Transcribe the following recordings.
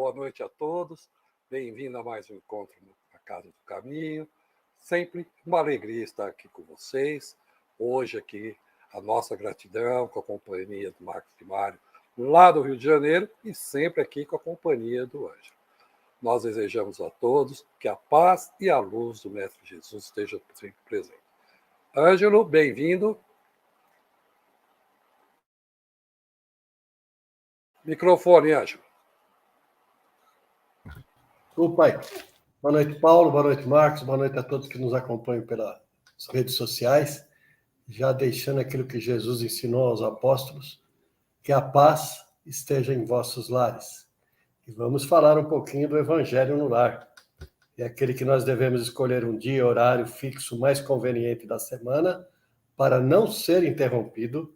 boa noite a todos. Bem-vindo a mais um encontro na Casa do Caminho. Sempre uma alegria estar aqui com vocês. Hoje aqui a nossa gratidão com a companhia do Marcos e Mário, lá do Rio de Janeiro, e sempre aqui com a companhia do Ângelo. Nós desejamos a todos que a paz e a luz do Mestre Jesus estejam sempre presentes. Ângelo, bem-vindo. Microfone, Ângelo. Pai. Boa noite, Paulo. Boa noite, Marcos. Boa noite a todos que nos acompanham pelas redes sociais. Já deixando aquilo que Jesus ensinou aos apóstolos, que a paz esteja em vossos lares. E vamos falar um pouquinho do Evangelho no lar. É aquele que nós devemos escolher um dia, horário fixo mais conveniente da semana, para não ser interrompido.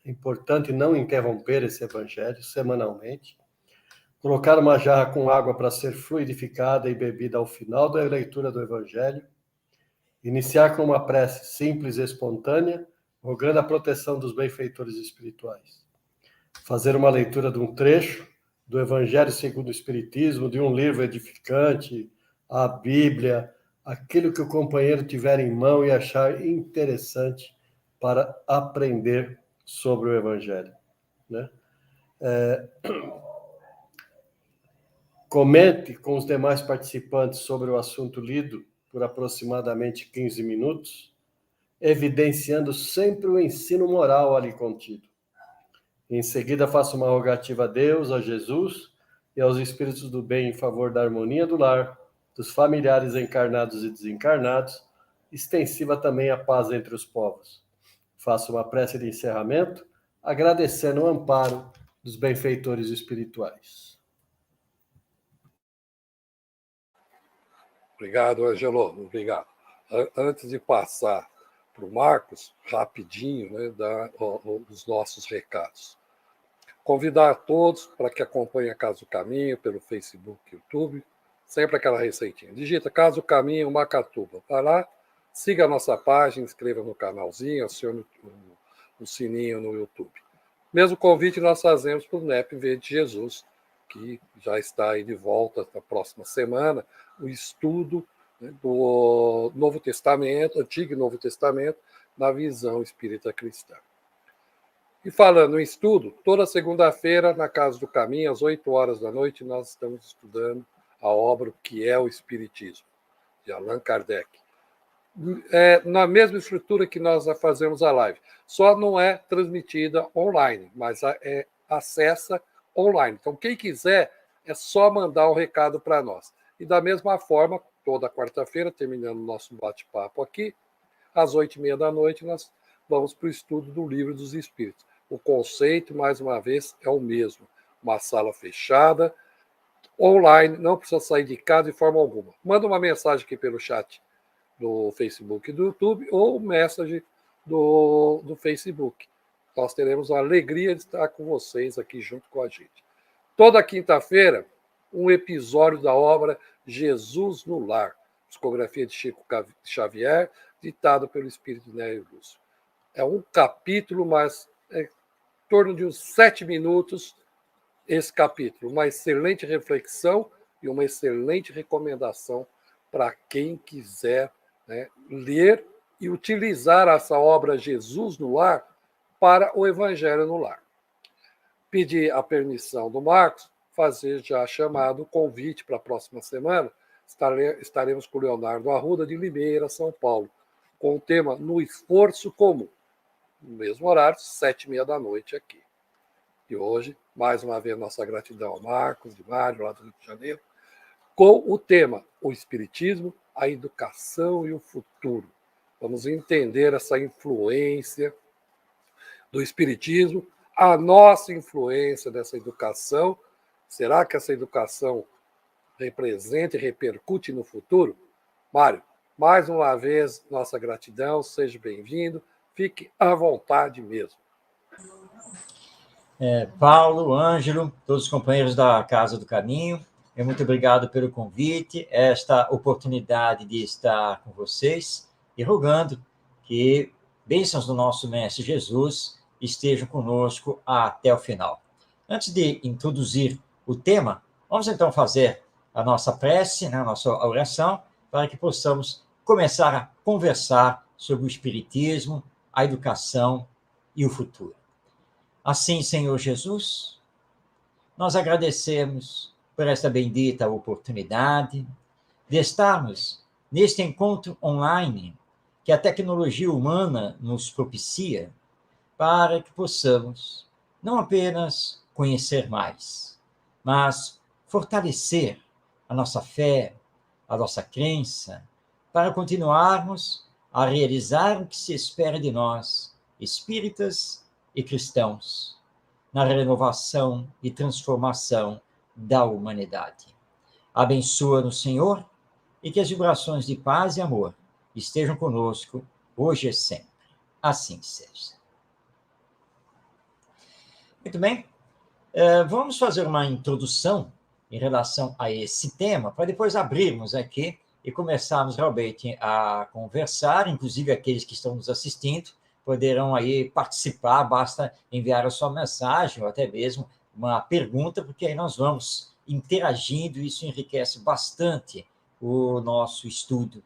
É importante não interromper esse Evangelho semanalmente. Colocar uma jarra com água para ser fluidificada e bebida ao final da leitura do Evangelho. Iniciar com uma prece simples e espontânea, rogando a proteção dos benfeitores espirituais. Fazer uma leitura de um trecho do Evangelho segundo o Espiritismo, de um livro edificante, a Bíblia, aquilo que o companheiro tiver em mão e achar interessante para aprender sobre o Evangelho, né? Comente com os demais participantes sobre o assunto lido por aproximadamente 15 minutos, evidenciando sempre o ensino moral ali contido. Em seguida, faça uma rogativa a Deus, a Jesus e aos espíritos do bem em favor da harmonia do lar, dos familiares encarnados e desencarnados, extensiva também a paz entre os povos. Faça uma prece de encerramento, agradecendo o amparo dos benfeitores espirituais. Obrigado, Ângelo. Obrigado. Antes de passar para o Marcos, rapidinho, né, os nossos recados. Convidar a todos para que acompanhem a Casa do Caminho pelo Facebook e YouTube. Sempre aquela receitinha. Digita Casa do Caminho Macatuba. Vai lá, siga a nossa página, inscreva no canalzinho, acione o sininho no YouTube. Mesmo convite nós fazemos para o NEP Verde Jesus, que já está aí de volta na próxima semana, o estudo, né, do Novo Testamento, Antigo e Novo Testamento, na visão espírita cristã. E falando em estudo, toda segunda-feira, na Casa do Caminho, às 8 horas da noite, nós estamos estudando a obra O que é o Espiritismo, de Allan Kardec. Na mesma estrutura que nós fazemos a live, só não é transmitida online, mas acessa online. Então, quem quiser, é só mandar um recado para nós. E da mesma forma, toda quarta-feira, terminando o nosso bate-papo aqui, às 8h30 da noite, nós vamos para o estudo do Livro dos Espíritos. O conceito, mais uma vez, é o mesmo. Uma sala fechada, online, não precisa sair de casa de forma alguma. Manda uma mensagem aqui pelo chat do Facebook e do YouTube ou mensagem do Facebook. Nós teremos a alegria de estar com vocês aqui junto com a gente. Toda quinta-feira, um episódio da obra Jesus no Lar, psicografia de Chico Xavier, ditado pelo Espírito Nélio Lúcio. É um capítulo, mas em torno de uns 7 minutos esse capítulo. Uma excelente reflexão e uma excelente recomendação para quem quiser, né, ler e utilizar essa obra Jesus no Lar para o Evangelho no Lar. Pedir a permissão do Marcos, fazer já chamado convite para a próxima semana. Estaremos com o Leonardo Arruda, de Limeira, São Paulo, com o tema No Esforço Comum. No mesmo horário, 7h30 da noite aqui. E hoje, mais uma vez, nossa gratidão ao Marcos, de Mário, lá do Rio de Janeiro, com o tema O Espiritismo, a Educação e o Futuro. Vamos entender essa influência do Espiritismo, a nossa influência dessa educação. Será que essa educação representa e repercute no futuro? Mário, mais uma vez, nossa gratidão, seja bem-vindo, fique à vontade mesmo. Paulo, Ângelo, todos os companheiros da Casa do Caminho, muito obrigado pelo convite, esta oportunidade de estar com vocês e rogando que bênçãos do nosso Mestre Jesus estejam conosco até o final. Antes de introduzir o tema, Vamos então fazer a nossa prece, né, a nossa oração, para que possamos começar a conversar sobre o Espiritismo, a educação e o futuro. Assim, Senhor Jesus, nós agradecemos por esta bendita oportunidade de estarmos neste encontro online que a tecnologia humana nos propicia para que possamos não apenas conhecer mais, mas fortalecer a nossa fé, a nossa crença, para continuarmos a realizar o que se espera de nós, espíritas e cristãos, na renovação e transformação da humanidade. Abençoa-nos, Senhor, e que as vibrações de paz e amor estejam conosco hoje e sempre. Assim seja. Muito bem. Vamos fazer uma introdução em relação a esse tema, para depois abrirmos aqui e começarmos realmente a conversar, inclusive aqueles que estão nos assistindo poderão aí participar, basta enviar a sua mensagem ou até mesmo uma pergunta, porque aí nós vamos interagindo e isso enriquece bastante o nosso estudo.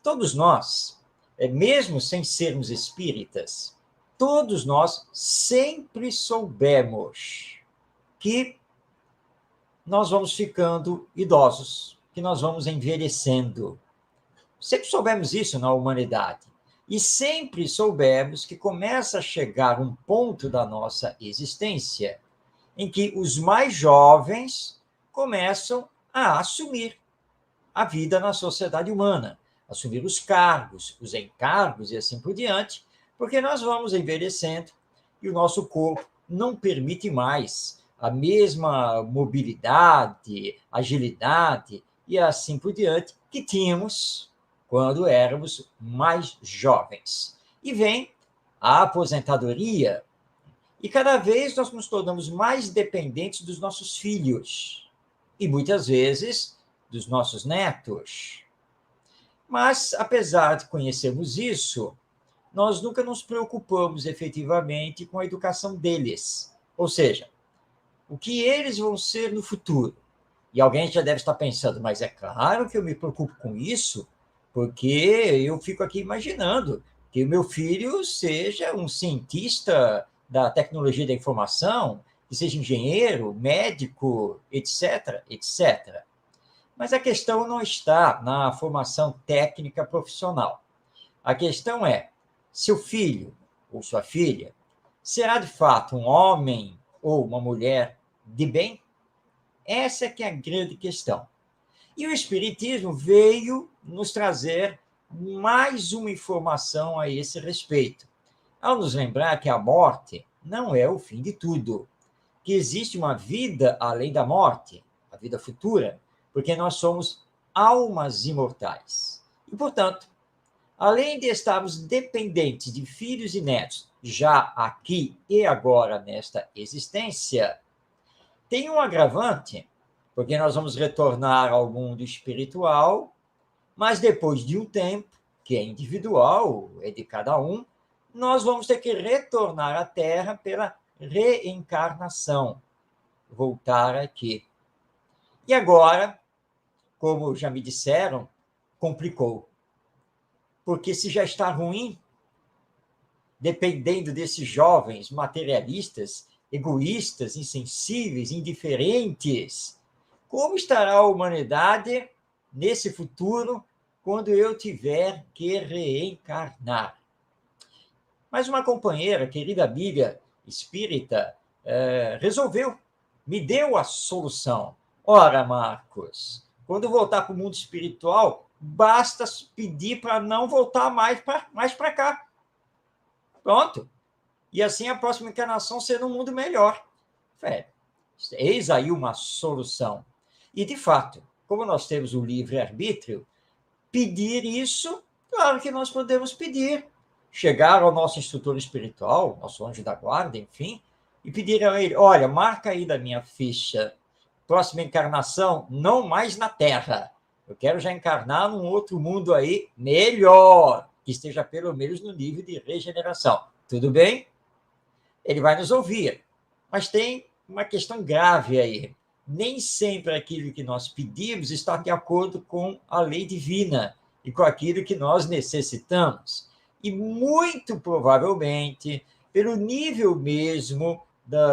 Todos nós, mesmo sem sermos espíritas, todos nós sempre soubemos que nós vamos ficando idosos, que nós vamos envelhecendo. Sempre soubemos isso na humanidade. E sempre soubemos que começa a chegar um ponto da nossa existência em que os mais jovens começam a assumir a vida na sociedade humana, assumir os cargos, os encargos e assim por diante, porque nós vamos envelhecendo e o nosso corpo não permite mais a mesma mobilidade, agilidade e assim por diante que tínhamos quando éramos mais jovens. E vem a aposentadoria, e cada vez nós nos tornamos mais dependentes dos nossos filhos, e muitas vezes dos nossos netos. Mas, apesar de conhecermos isso, nós nunca nos preocupamos efetivamente com a educação deles. Ou seja, o que eles vão ser no futuro. E alguém já deve estar pensando, mas é claro que eu me preocupo com isso, porque eu fico aqui imaginando que o meu filho seja um cientista da tecnologia da informação, que seja engenheiro, médico, etc., etc. Mas a questão não está na formação técnica profissional. A questão é, seu filho ou sua filha será de fato um homem ou uma mulher de bem? Essa é que é a grande questão. E o Espiritismo veio nos trazer mais uma informação a esse respeito, ao nos lembrar que a morte não é o fim de tudo, que existe uma vida além da morte, a vida futura, porque nós somos almas imortais. E, portanto, além de estarmos dependentes de filhos e netos, já aqui e agora nesta existência, tem um agravante, porque nós vamos retornar ao mundo espiritual, mas depois de um tempo, que é individual, é de cada um, nós vamos ter que retornar à Terra pela reencarnação, voltar aqui. E agora, como já me disseram, complicou. Porque se já está ruim, dependendo desses jovens materialistas, egoístas, insensíveis, indiferentes, como estará a humanidade nesse futuro quando eu tiver que reencarnar? Mas uma companheira, querida amiga espírita, resolveu, me deu a solução. Ora, Marcos, quando voltar para o mundo espiritual, basta pedir para não voltar mais para cá. Pronto. E assim a próxima encarnação ser um mundo melhor. Eis aí uma solução. E, de fato, como nós temos o livre-arbítrio, pedir isso, claro que nós podemos pedir. Chegar ao nosso instrutor espiritual, nosso anjo da guarda, enfim, e pedir a ele, olha, marca aí da minha ficha, próxima encarnação, não mais na Terra. Eu quero já encarnar num outro mundo aí melhor, que esteja pelo menos no nível de regeneração. Tudo bem? Ele vai nos ouvir. Mas tem uma questão grave aí. nem sempre aquilo que nós pedimos está de acordo com a lei divina e com aquilo que nós necessitamos. E muito provavelmente, pelo nível mesmo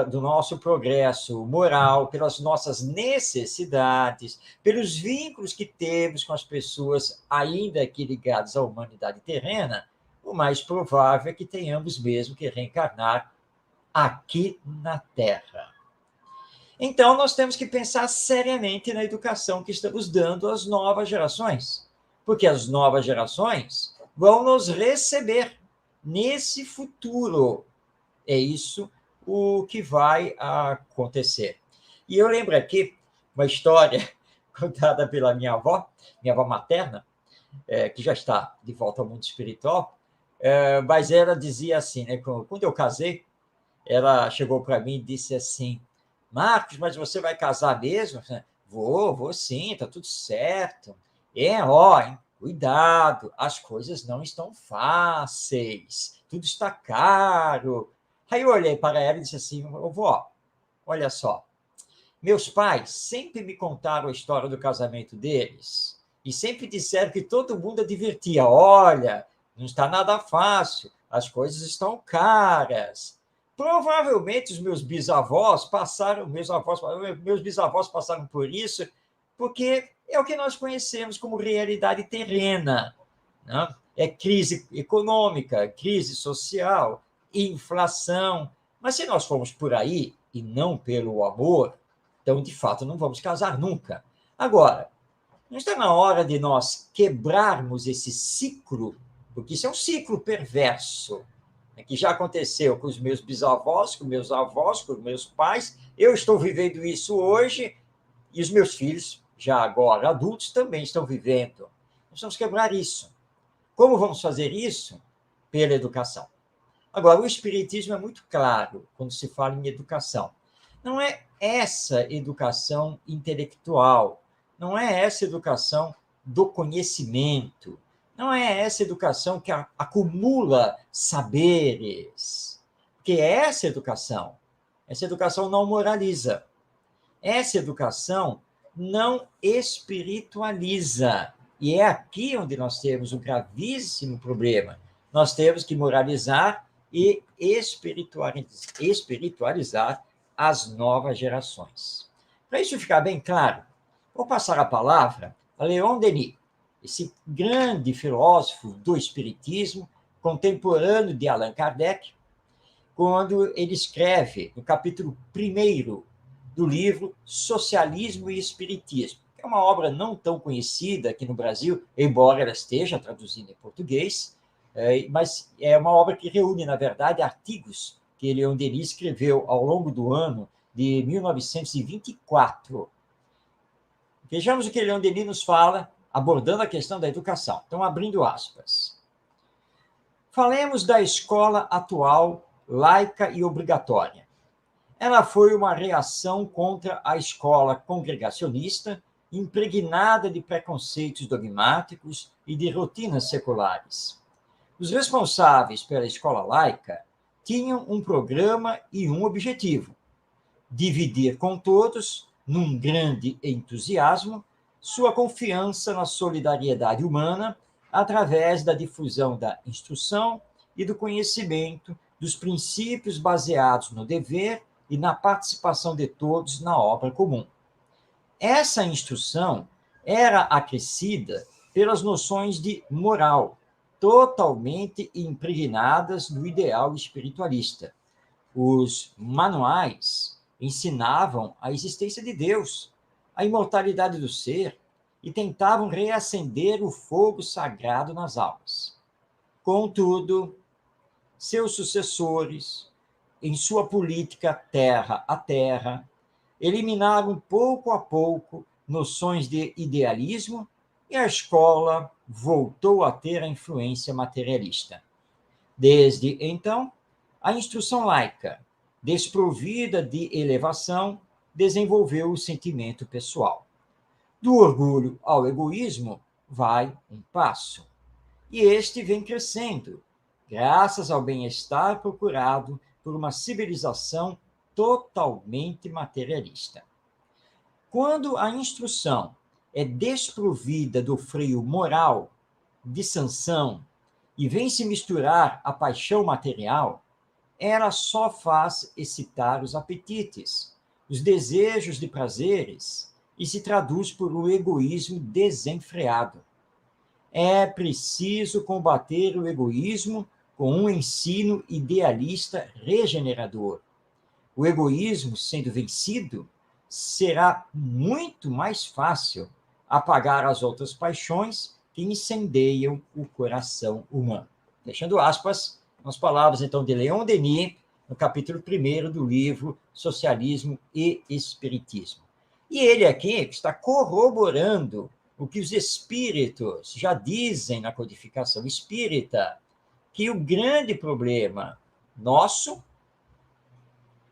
do nosso progresso moral, pelas nossas necessidades, pelos vínculos que temos com as pessoas ainda aqui ligadas à humanidade terrena, o mais provável é que tenhamos mesmo que reencarnar aqui na Terra. Então, nós temos que pensar seriamente na educação que estamos dando às novas gerações, porque as novas gerações vão nos receber nesse futuro. É isso o que vai acontecer. E eu lembro aqui uma história contada pela minha avó materna, que já está de volta ao mundo espiritual, mas ela dizia assim, né, quando eu casei, ela chegou para mim e disse assim: Marcos, mas você vai casar mesmo? Vou sim, está tudo certo. Hein, cuidado, as coisas não estão fáceis, tudo está caro. Aí eu olhei para ela e disse assim: vó, olha só, meus pais sempre me contaram a história do casamento deles e sempre disseram que todo mundo advertia: olha, não está nada fácil, as coisas estão caras. Provavelmente os meus bisavós passaram por isso, porque é o que nós conhecemos como realidade terrena, né? É crise econômica, crise social, inflação. Mas se nós formos por aí e não pelo amor, então, de fato, não vamos casar nunca. Agora, não está na hora de nós quebrarmos esse ciclo, porque isso é um ciclo perverso, que já aconteceu com os meus bisavós, com meus avós, com meus pais. Eu estou vivendo isso hoje e os meus filhos, já agora adultos, também estão vivendo. Nós vamos quebrar isso. Como vamos fazer isso? Pela educação. Agora, o Espiritismo é muito claro quando se fala em educação. Não é essa educação intelectual, não é essa educação do conhecimento, não é essa educação que acumula saberes, porque essa educação não moraliza, essa educação não espiritualiza. E é aqui onde nós temos um gravíssimo problema. Nós temos que moralizar e espiritualizar as novas gerações. Para isso ficar bem claro, vou passar a palavra a Leon Denis, esse grande filósofo do espiritismo, contemporâneo de Allan Kardec, quando ele escreve no capítulo 1º do livro Socialismo e Espiritismo, que é uma obra não tão conhecida aqui no Brasil, embora ela esteja traduzida em português, mas é uma obra que reúne, na verdade, artigos que Leon Denis escreveu ao longo do ano de 1924. Vejamos o que Leon Denis nos fala, abordando a questão da educação. Então, abrindo aspas. Falemos da escola atual, laica e obrigatória. Ela foi uma reação contra a escola congregacionista, impregnada de preconceitos dogmáticos e de rotinas seculares. Os responsáveis pela escola laica tinham um programa e um objetivo: dividir com todos, num grande entusiasmo, sua confiança na solidariedade humana através da difusão da instrução e do conhecimento dos princípios baseados no dever e na participação de todos na obra comum. Essa instrução era acrescida pelas noções de moral, totalmente impregnadas do ideal espiritualista. Os manuais ensinavam a existência de Deus, a imortalidade do ser e tentavam reacender o fogo sagrado nas almas. Contudo, seus sucessores, em sua política terra a terra, eliminaram pouco a pouco noções de idealismo e a escola voltou a ter a influência materialista. Desde então, a instrução laica, desprovida de elevação, desenvolveu o sentimento pessoal. Do orgulho ao egoísmo vai um passo. E este vem crescendo, graças ao bem-estar procurado por uma civilização totalmente materialista. Quando a instrução é desprovida do freio moral, de sanção, e vem se misturar à paixão material, ela só faz excitar os apetites, os desejos de prazeres, e se traduz por um egoísmo desenfreado. É preciso combater o egoísmo com um ensino idealista regenerador. O egoísmo sendo vencido, será muito mais fácil apagar as outras paixões que incendeiam o coração humano. Fechando aspas, nas palavras, então, de Leon Denis, no capítulo 1 do livro Socialismo e Espiritismo. E ele aqui está corroborando o que os espíritos já dizem na codificação espírita, que o grande problema nosso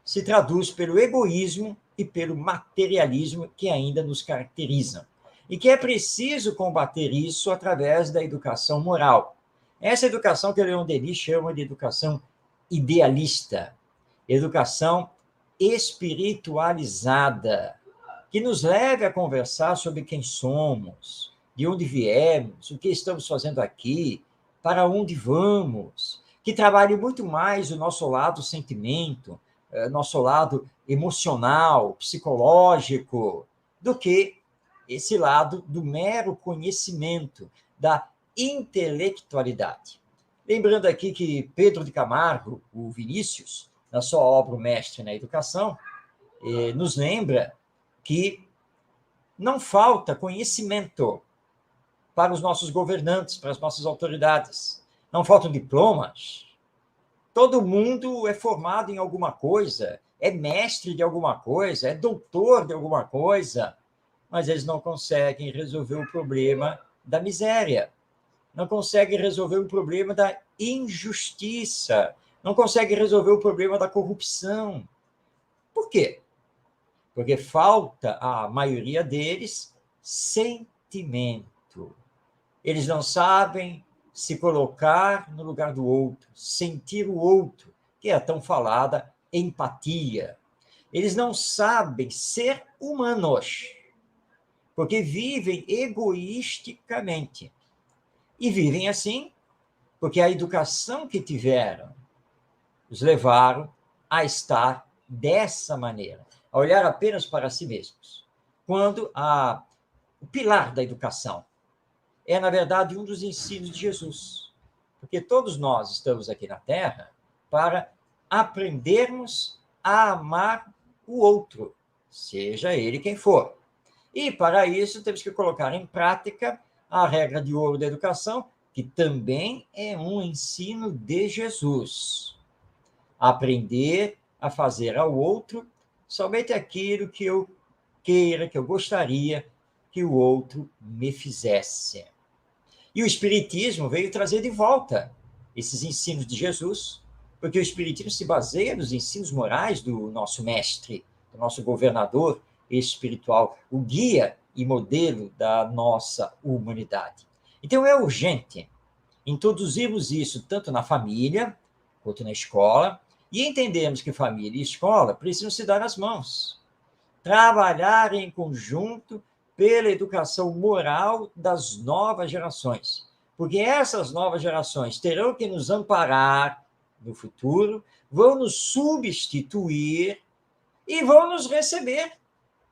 se traduz pelo egoísmo e pelo materialismo que ainda nos caracterizam. E que é preciso combater isso através da educação moral. Essa educação que Leon Denis chama de educação idealista, educação espiritualizada, que nos leve a conversar sobre quem somos, de onde viemos, o que estamos fazendo aqui, para onde vamos, que trabalhe muito mais o nosso lado sentimento, nosso lado emocional, psicológico, do que esse lado do mero conhecimento, da intelectualidade. Lembrando aqui que Pedro de Camargo, o Vinícius, na sua obra O Mestre na Educação, nos lembra que não falta conhecimento para os nossos governantes, para as nossas autoridades. Não faltam diplomas. Todo mundo é formado em alguma coisa, é mestre de alguma coisa, é doutor de alguma coisa, mas eles não conseguem resolver o problema da miséria, não conseguem resolver o problema da injustiça, não conseguem resolver o problema da corrupção. Por quê? Porque falta, à maioria deles, sentimento. Eles não sabem se colocar no lugar do outro, sentir o outro, que é a tão falada empatia. Eles não sabem ser humanos, porque vivem egoisticamente. E vivem assim porque a educação que tiveram os levaram a estar dessa maneira, a olhar apenas para si mesmos. Quando o pilar da educação é, na verdade, um dos ensinos de Jesus. Porque todos nós estamos aqui na Terra para aprendermos a amar o outro, seja ele quem for. E, para isso, temos que colocar em prática a regra de ouro da educação, que também é um ensino de Jesus. Aprender a fazer ao outro somente aquilo que eu queira, que eu gostaria que o outro me fizesse. E o Espiritismo veio trazer de volta esses ensinos de Jesus, porque o Espiritismo se baseia nos ensinos morais do nosso mestre, do nosso governador espiritual, o guia e modelo da nossa humanidade. Então, é urgente introduzirmos isso tanto na família quanto na escola, e entendermos que família e escola precisam se dar as mãos, trabalhar em conjunto pela educação moral das novas gerações, porque essas novas gerações terão que nos amparar no futuro, vão nos substituir e vão nos receber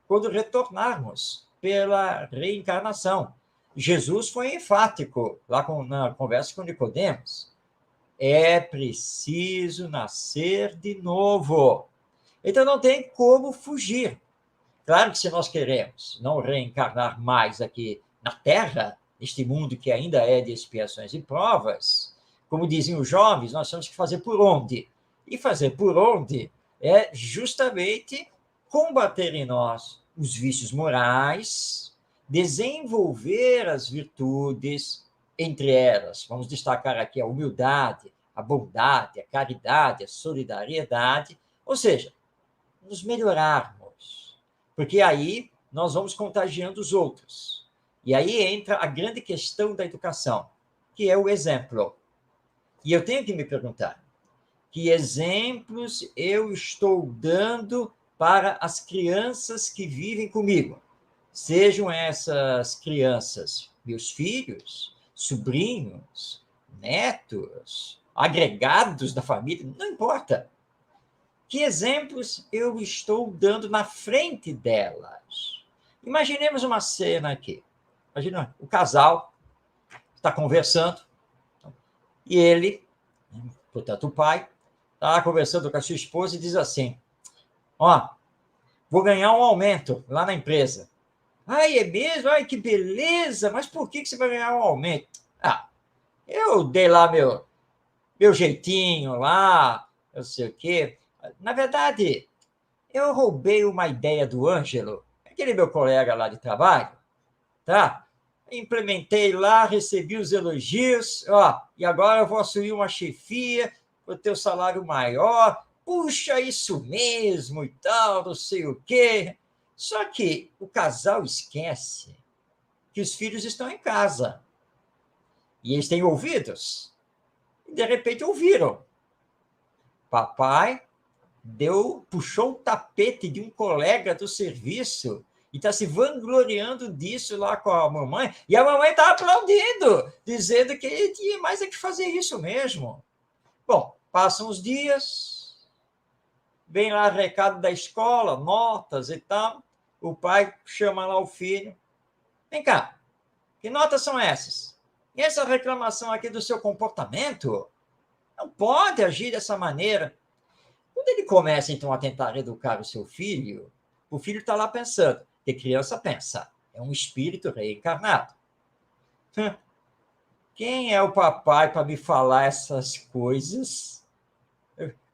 quando retornarmos pela reencarnação. Jesus foi enfático lá na conversa com Nicodemos. É preciso nascer de novo. Então não tem como fugir. Claro que se nós queremos não reencarnar mais aqui na Terra, neste mundo que ainda é de expiações e provas, como dizem os jovens, nós temos que fazer por onde? E fazer por onde é justamente combater em nós os vícios morais, desenvolver as virtudes, entre elas, vamos destacar aqui a humildade, a bondade, a caridade, a solidariedade, ou seja, nos melhorarmos, porque aí nós vamos contagiando os outros. E aí entra a grande questão da educação, que é o exemplo. E eu tenho que me perguntar, que exemplos eu estou dando para as crianças que vivem comigo. Sejam essas crianças meus filhos, sobrinhos, netos, agregados da família, não importa. Que exemplos eu estou dando na frente delas? Imaginemos uma cena aqui. Imagina o casal está conversando e ele, portanto o pai, está conversando com a sua esposa e diz assim: ó, vou ganhar um aumento lá na empresa. Ai, é mesmo? Ai, que beleza! Mas por que você vai ganhar um aumento? Ah, eu dei lá meu jeitinho lá, não sei o quê. Na verdade, eu roubei uma ideia do Ângelo, aquele meu colega lá de trabalho, tá? Implementei lá, recebi os elogios, ó, e agora eu vou assumir uma chefia, vou ter um salário maior, puxa, isso mesmo e tal, não sei o quê. Só que o casal esquece que os filhos estão em casa e eles têm ouvidos. E de repente ouviram. Papai puxou o tapete de um colega do serviço e está se vangloriando disso lá com a mamãe, e a mamãe está aplaudindo, dizendo que ele tinha mais é que fazer isso mesmo. Bom, passam os dias, vem lá recado da escola, notas e tal, o pai chama lá o filho, vem cá, que notas são essas? E essa reclamação aqui do seu comportamento? Não pode agir dessa maneira. Quando ele começa, então, a tentar educar o filho está lá pensando, que criança pensa, é um espírito reencarnado. Quem é o papai para me falar essas coisas?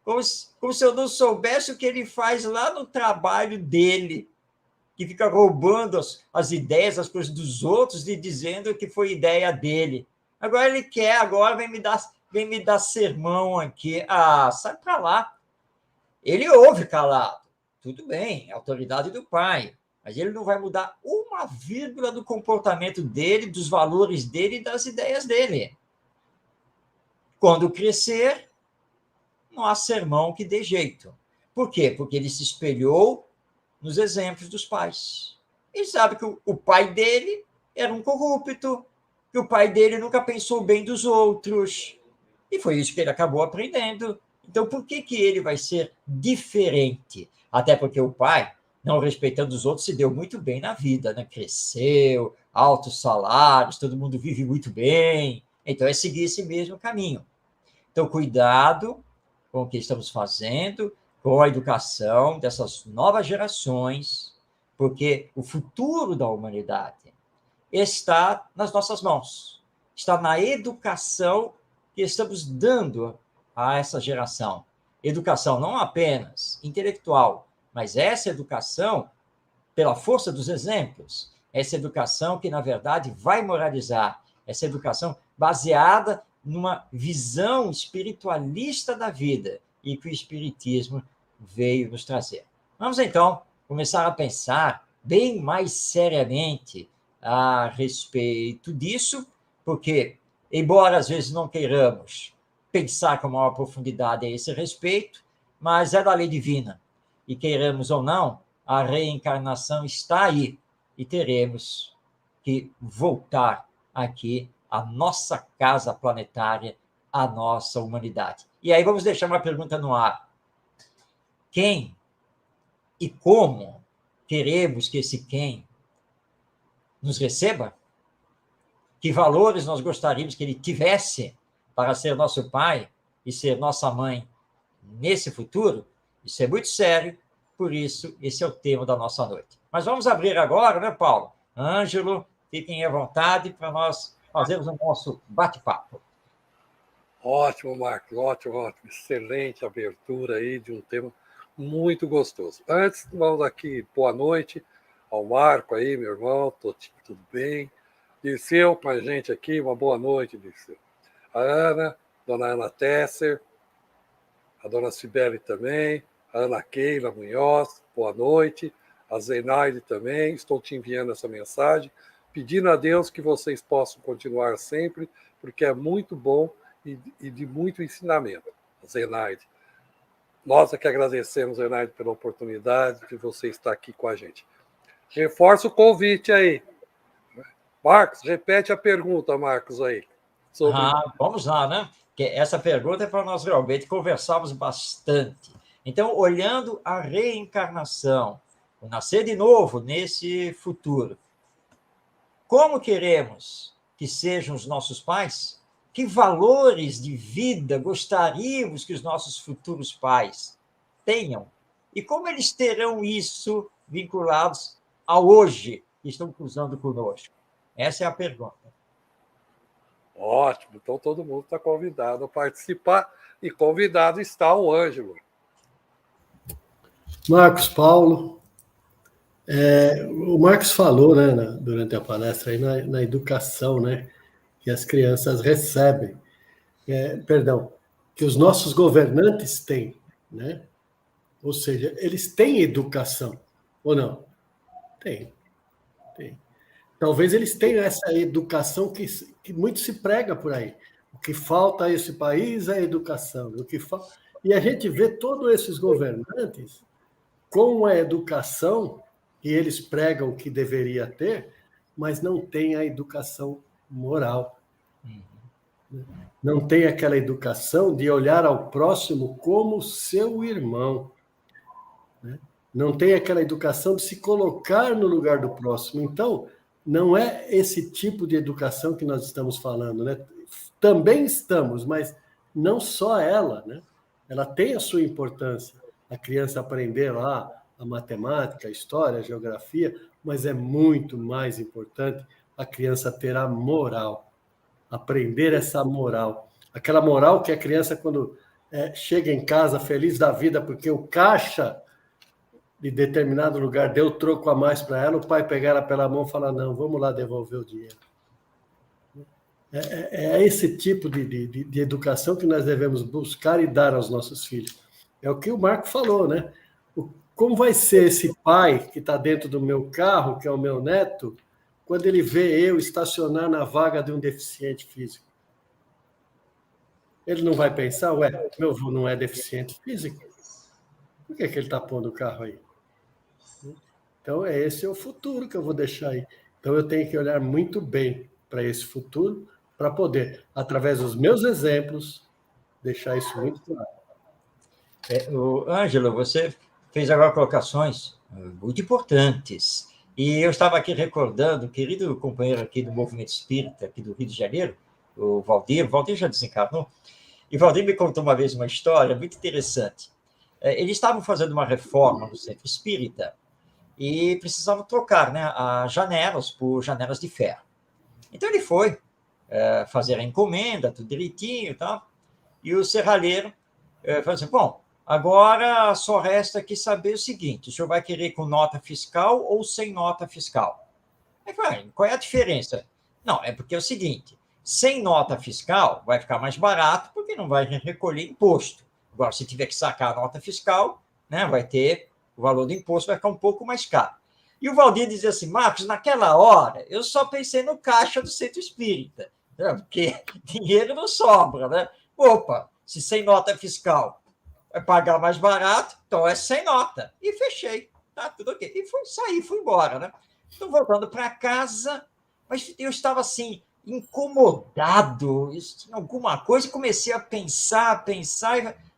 Como se eu não soubesse o que ele faz lá no trabalho dele, que fica roubando as ideias, as coisas dos outros e dizendo que foi ideia dele. Agora ele quer, agora vem me dar sermão aqui. Ah, sai para lá. Ele ouve calado. Tudo bem, é a autoridade do pai, mas ele não vai mudar uma vírgula do comportamento dele, dos valores dele e das ideias dele. Quando crescer, não há sermão que dê jeito. Por quê? Porque ele se espelhou nos exemplos dos pais. Ele sabe que o pai dele era um corrupto, que o pai dele nunca pensou bem dos outros. E foi isso que ele acabou aprendendo. Então, por que ele vai ser diferente? Até porque o pai, não respeitando os outros, se deu muito bem na vida, né? Cresceu, altos salários, todo mundo vive muito bem. Então, é seguir esse mesmo caminho. Então, cuidado com o que estamos fazendo, com a educação dessas novas gerações, porque o futuro da humanidade está nas nossas mãos, está na educação que estamos dando a essa geração. Educação não apenas intelectual, mas essa educação pela força dos exemplos, essa educação que, na verdade, vai moralizar, essa educação baseada numa visão espiritualista da vida e que o Espiritismo veio nos trazer. Vamos, então, começar a pensar bem mais seriamente a respeito disso, porque, embora às vezes não queiramos pensar com maior profundidade a esse respeito, mas é da lei divina. E queiramos ou não, a reencarnação está aí e teremos que voltar aqui à nossa casa planetária, à nossa humanidade. E aí vamos deixar uma pergunta no ar. Quem e como queremos que esse quem nos receba? Que valores nós gostaríamos que ele tivesse para ser nosso pai e ser nossa mãe nesse futuro? Isso é muito sério, por isso esse é o tema da nossa noite. Mas vamos abrir agora, né, Paulo? Ângelo, fiquem à vontade para nós fazermos o nosso bate-papo. Ótimo, Marcos, ótimo. Excelente abertura aí de um tema muito gostoso. Antes, vamos aqui, boa noite ao Marco aí, meu irmão, tudo bem? Dirceu com a gente aqui, uma boa noite, Dirceu. A Ana, dona Ana Tesser, a dona Cibele também, a Ana Keila Munhoz, boa noite, a Zenaide também, estou te enviando essa mensagem, pedindo a Deus que vocês possam continuar sempre, porque é muito bom e de muito ensinamento, a Zenaide. Nós é que agradecemos, Renato, pela oportunidade de você estar aqui com a gente. Reforça o convite aí. Marcos, repete a pergunta, Marcos, aí. Vamos lá, né? Porque essa pergunta é para nós realmente conversarmos bastante. Então, olhando a reencarnação, o nascer de novo nesse futuro, como queremos que sejam os nossos pais? Que valores de vida gostaríamos que os nossos futuros pais tenham? E como eles terão isso vinculados ao hoje que estão cruzando conosco? Essa é a pergunta. Ótimo, então todo mundo está convidado a participar e convidado está o Ângelo. Marcos Paulo, o Marcos falou, né, durante a palestra aí, na educação, né, que as crianças recebem, que os nossos governantes têm, né? Ou seja, eles têm educação, ou não? Tem. Talvez eles tenham essa educação que muito se prega por aí. O que falta a esse país é a educação. E a gente vê todos esses governantes com a educação que eles pregam que deveria ter, mas não tem a educação moral. Não tem aquela educação de olhar ao próximo como seu irmão. Né? Não tem aquela educação de se colocar no lugar do próximo. Então, não é esse tipo de educação que nós estamos falando, né? Também estamos, mas não só ela, né? Ela tem a sua importância. A criança aprender lá a matemática, a história, a geografia, mas é muito mais importante a criança ter a moral, aprender essa moral. Aquela moral que a criança, quando chega em casa feliz da vida, porque o caixa de determinado lugar deu troco a mais para ela, o pai pegar ela pela mão e falar, não, vamos lá devolver o dinheiro. É esse tipo de educação que nós devemos buscar e dar aos nossos filhos. É o que o Marco falou, né? Como vai ser esse pai que está dentro do meu carro, que é o meu neto, quando ele vê eu estacionar na vaga de um deficiente físico? Ele não vai pensar, meu avô não é deficiente físico? Por que ele está pondo o carro aí? Então, esse é o futuro que eu vou deixar aí. Então, eu tenho que olhar muito bem para esse futuro, para poder, através dos meus exemplos, deixar isso muito claro. Ângelo, você fez agora colocações muito importantes. E eu estava aqui recordando, um querido companheiro aqui do Movimento Espírita, aqui do Rio de Janeiro, o Valdir já desencarnou, e o Valdir me contou uma vez uma história muito interessante. Eles estavam fazendo uma reforma no Centro Espírita, e precisavam trocar, né, as janelas por janelas de ferro. Então ele foi fazer a encomenda, tudo direitinho e tal, e o serralheiro falou assim, bom, agora só resta aqui saber o seguinte, o senhor vai querer com nota fiscal ou sem nota fiscal? Aí falei, qual é a diferença? Não, é porque é o seguinte, sem nota fiscal vai ficar mais barato, porque não vai recolher imposto. Agora, se tiver que sacar a nota fiscal, né, vai ter... o valor do imposto vai ficar um pouco mais caro. E o Valdir dizia assim, Marcos, naquela hora, eu só pensei no caixa do Centro Espírita, né? Porque dinheiro não sobra, né? Opa, se sem nota fiscal vai pagar mais barato, então é sem nota. E fechei, tá tudo ok. E fui embora, né? Estou voltando para casa, mas eu estava assim, incomodado em alguma coisa, e comecei a pensar, e...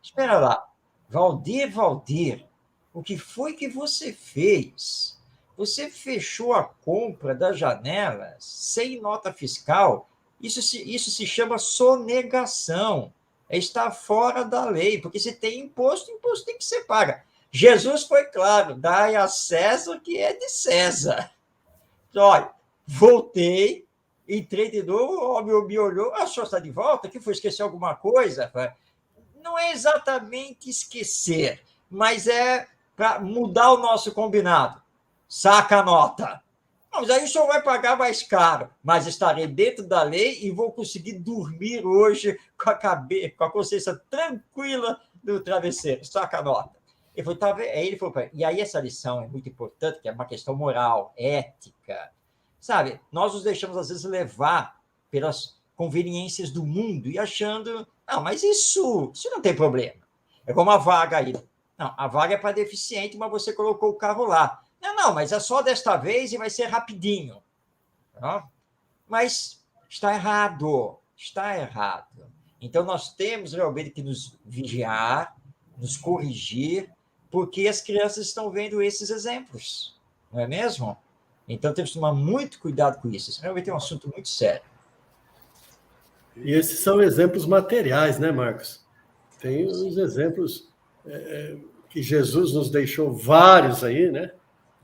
espera lá, Valdir, o que foi que você fez? Você fechou a compra das janelas sem nota fiscal? Isso se chama sonegação. Está fora da lei, porque se tem imposto, imposto tem que ser pago. Jesus foi claro, dai a César o que é de César. Olha, voltei, entrei de novo, o homem me olhou, o senhor está de volta? Que foi, esquecer alguma coisa? Não é exatamente esquecer, mas é para mudar o nosso combinado. Saca a nota. Mas aí o senhor vai pagar mais caro, mas estarei dentro da lei e vou conseguir dormir hoje com a consciência tranquila do travesseiro. Saca a nota. Ele falou, e aí essa lição é muito importante, que é uma questão moral, ética. Sabe, nós nos deixamos, às vezes, levar pelas conveniências do mundo e achando, não, mas isso não tem problema. É como a vaga aí. Não, a vaga é para deficiente, mas você colocou o carro lá. Não, mas é só desta vez e vai ser rapidinho. Não? Mas está errado. Está errado. Então, nós temos realmente que nos vigiar, nos corrigir, porque as crianças estão vendo esses exemplos. Não é mesmo? Então, temos que tomar muito cuidado com isso. Isso realmente é um assunto muito sério. E esses são exemplos materiais, né, Marcos? Tem os exemplos que Jesus nos deixou vários aí, né?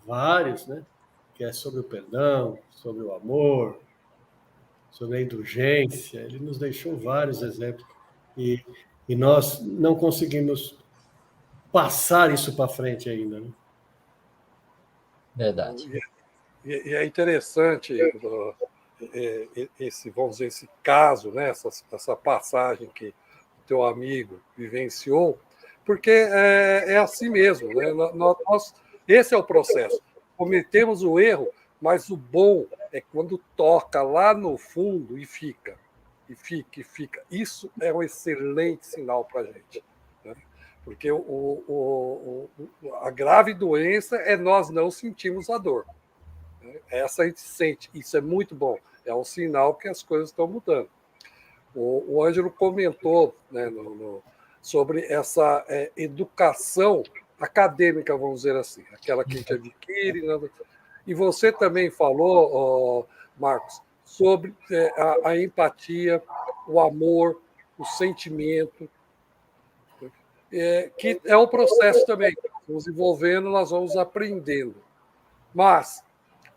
Vários, né? Que é sobre o perdão, sobre o amor, sobre a indulgência. Ele nos deixou vários exemplos. E nós não conseguimos passar isso para frente ainda, né? Verdade. E é interessante esse, vamos dizer, esse caso, né? Essa passagem que o teu amigo vivenciou, porque é assim mesmo, né? Esse é o processo. Cometemos o erro, mas o bom é quando toca lá no fundo e fica. E fica, e fica. Isso é um excelente sinal para a gente. Né? Porque a grave doença é nós não sentimos a dor. Essa a gente sente. Isso é muito bom. É um sinal que as coisas estão mudando. O Ângelo comentou, né, sobre essa educação acadêmica, vamos dizer assim, aquela que a gente adquire. Né? E você também falou, Marcos, sobre a empatia, o amor, o sentimento, que é um processo também. Nos envolvendo, nós vamos aprendendo. Mas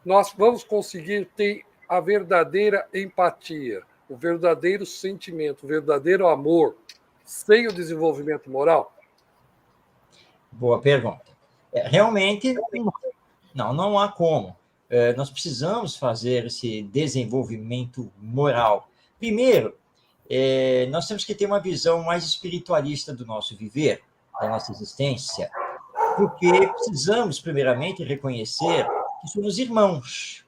nós vamos conseguir ter a verdadeira empatia, o verdadeiro sentimento, o verdadeiro amor, sem o desenvolvimento moral? Boa pergunta. Realmente, não há como. Nós precisamos fazer esse desenvolvimento moral. Primeiro, nós temos que ter uma visão mais espiritualista do nosso viver, da nossa existência, porque precisamos, primeiramente, reconhecer que somos irmãos.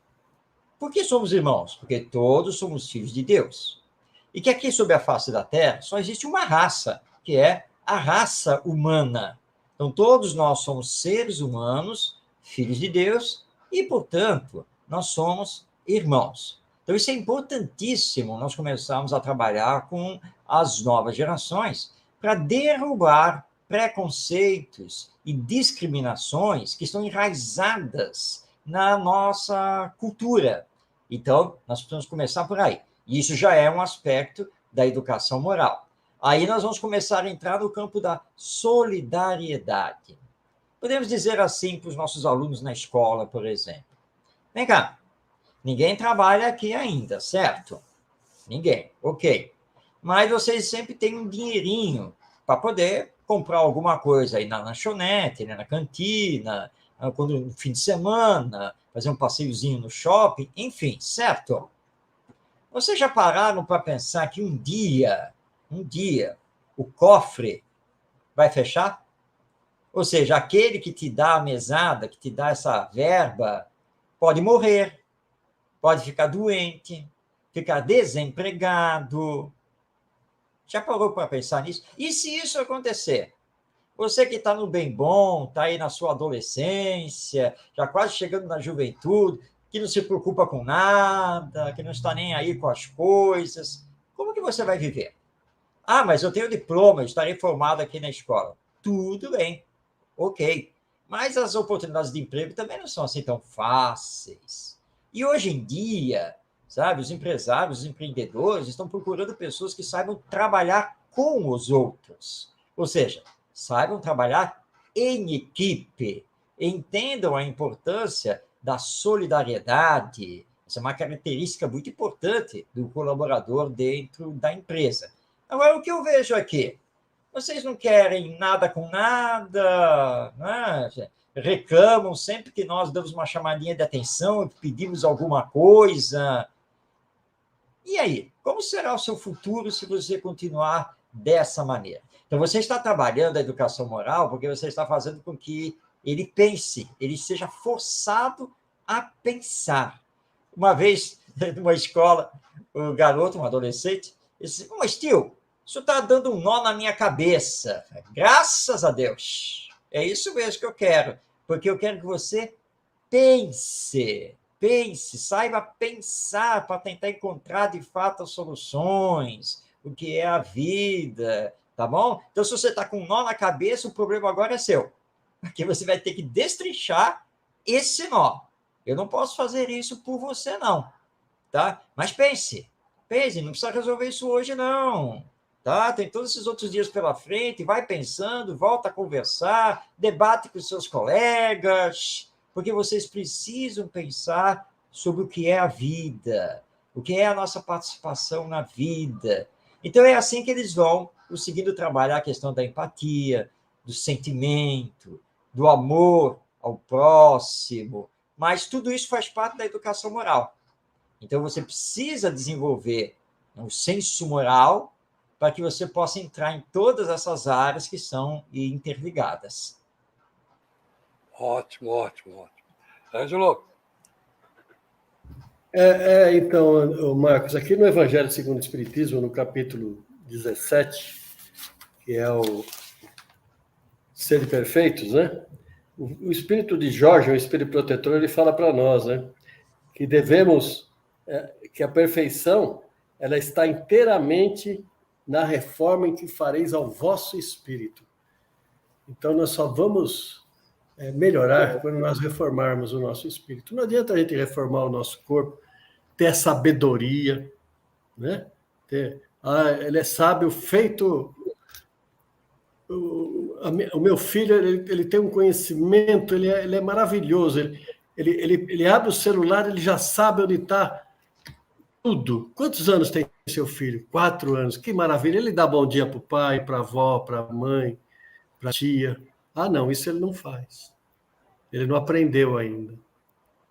Por que somos irmãos? Porque todos somos filhos de Deus. E que aqui, sobre a face da Terra, só existe uma raça, que é a raça humana. Então, todos nós somos seres humanos, filhos de Deus, e, portanto, nós somos irmãos. Então, isso é importantíssimo, nós começarmos a trabalhar com as novas gerações para derrubar preconceitos e discriminações que estão enraizadas na nossa cultura. Então, nós precisamos começar por aí. E isso já é um aspecto da educação moral. Aí nós vamos começar a entrar no campo da solidariedade. Podemos dizer assim para os nossos alunos na escola, por exemplo. Vem cá, ninguém trabalha aqui ainda, certo? Ninguém, ok. Mas vocês sempre têm um dinheirinho para poder comprar alguma coisa aí na lanchonete, né, na cantina, quando no fim de semana, fazer um passeiozinho no shopping, enfim, certo? Vocês já pararam para pensar que um dia, o cofre vai fechar? Ou seja, aquele que te dá a mesada, que te dá essa verba, pode morrer, pode ficar doente, ficar desempregado. Já parou para pensar nisso? E se isso acontecer? Você que está no bem bom, está aí na sua adolescência, já quase chegando na juventude, que não se preocupa com nada, que não está nem aí com as coisas, como que você vai viver? Ah, mas eu tenho diploma, estarei formado aqui na escola. Tudo bem, ok. Mas as oportunidades de emprego também não são assim tão fáceis. E hoje em dia, sabe, os empresários, os empreendedores estão procurando pessoas que saibam trabalhar com os outros. Ou seja, saibam trabalhar em equipe, entendam a importância da solidariedade. Essa é uma característica muito importante do colaborador dentro da empresa. Agora, o que eu vejo aqui? Vocês não querem nada com nada, né? Reclamam sempre que nós damos uma chamadinha de atenção, pedimos alguma coisa. E aí? Como será o seu futuro se você continuar dessa maneira? Então, você está trabalhando a educação moral porque você está fazendo com que ele pense, ele seja forçado a pensar. Uma vez, numa escola, um garoto, um adolescente, disse, mas tio, Isso está dando um nó na minha cabeça. Graças a Deus. É isso mesmo que eu quero. Porque eu quero que você pense, saiba pensar para tentar encontrar de fato as soluções, o que é a vida, tá bom? Então, se você está com um nó na cabeça, o problema agora é seu. Porque você vai ter que destrinchar esse nó. Eu não posso fazer isso por você, não. Tá? Mas pense, não precisa resolver isso hoje, não. Tá? Tem todos esses outros dias pela frente, vai pensando, volta a conversar, debate com seus colegas, porque vocês precisam pensar sobre o que é a vida, o que é a nossa participação na vida. Então, é assim que eles vão conseguindo trabalhar a questão da empatia, do sentimento, do amor ao próximo, mas tudo isso faz parte da educação moral. Então, você precisa desenvolver um senso moral para que você possa entrar em todas essas áreas que são interligadas. Ótimo, ótimo, ótimo. Ângelo? Então, Marcos, aqui no Evangelho segundo o Espiritismo, no capítulo 17, que é o Sede Perfeitos, né? O espírito de Jorge, o espírito protetor, ele fala para nós, né? Que devemos, que a perfeição, ela está inteiramente na reforma em que fareis ao vosso espírito. Então, nós só vamos melhorar quando nós reformarmos o nosso espírito. Não adianta a gente reformar o nosso corpo, ter sabedoria, né? Ele é sábio feito... O meu filho, ele tem um conhecimento, ele é maravilhoso. Ele abre o celular, ele já sabe onde está tudo. Quantos anos tem seu filho? 4 anos. Que maravilha. Ele dá bom dia para o pai, para a avó, para a mãe, para a tia. Ah, não, isso ele não faz. Ele não aprendeu ainda.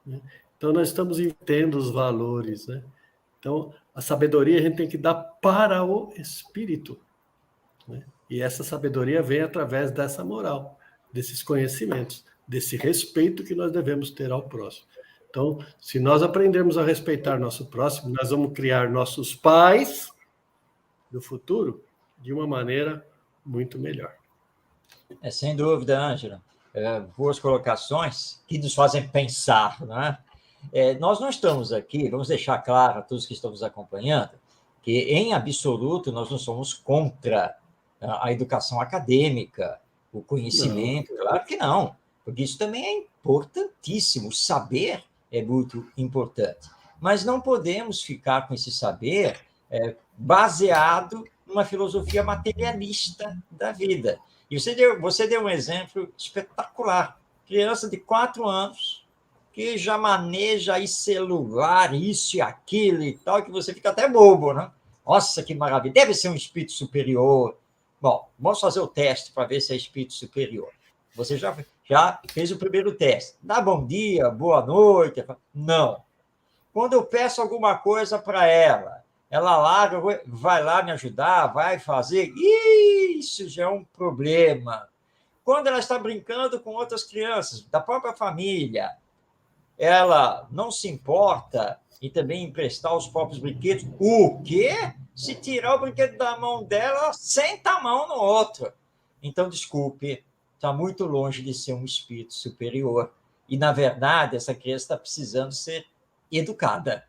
Né? Então, nós estamos entendendo os valores. Né? Então, a sabedoria a gente tem que dar para o espírito. Né? E essa sabedoria vem através dessa moral, desses conhecimentos, desse respeito que nós devemos ter ao próximo. Então, se nós aprendermos a respeitar nosso próximo, nós vamos criar nossos pais do futuro de uma maneira muito melhor. Sem dúvida, Ângela. Boas colocações que nos fazem pensar, né? Nós não estamos aqui, vamos deixar claro a todos que estão nos acompanhando, que, em absoluto, nós não somos contra a educação acadêmica, o conhecimento, não. Claro que não, porque isso também é importantíssimo, o saber é muito importante, mas não podemos ficar com esse saber baseado numa filosofia materialista da vida. E você deu um exemplo espetacular, criança de 4 anos, que já maneja aí celular, isso e aquilo e tal, que você fica até bobo, né? Nossa, que maravilha, deve ser um espírito superior. Bom, vamos fazer o teste para ver se é espírito superior. Você já fez o primeiro teste. Dá bom dia, boa noite. Não. Quando eu peço alguma coisa para ela larga, vai lá me ajudar, vai fazer. Isso já é um problema. Quando ela está brincando com outras crianças da própria família, ela não se importa em também emprestar os próprios brinquedos. O quê? Se tirar o brinquedo da mão dela, senta a mão no outro. Então, desculpe, está muito longe de ser um espírito superior. E, na verdade, essa criança está precisando ser educada.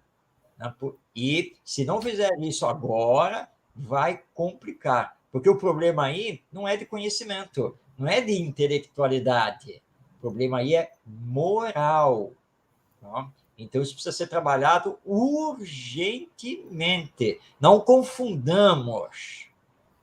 E, se não fizer isso agora, vai complicar. Porque o problema aí não é de conhecimento, não é de intelectualidade. O problema aí é moral. Não? Então, isso precisa ser trabalhado urgentemente. Não confundamos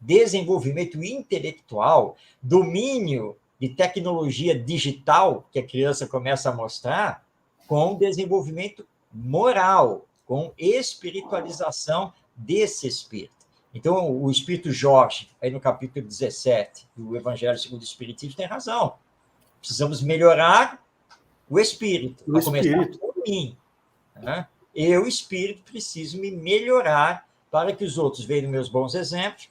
desenvolvimento intelectual, domínio de tecnologia digital que a criança começa a mostrar, com desenvolvimento moral, com espiritualização desse espírito. Então, o espírito Jorge, aí no capítulo 17 do Evangelho segundo o Espiritismo, tem razão. Precisamos melhorar o espírito, a começar por mim. Né? Eu, espírito, preciso me melhorar para que os outros, vendo meus bons exemplos,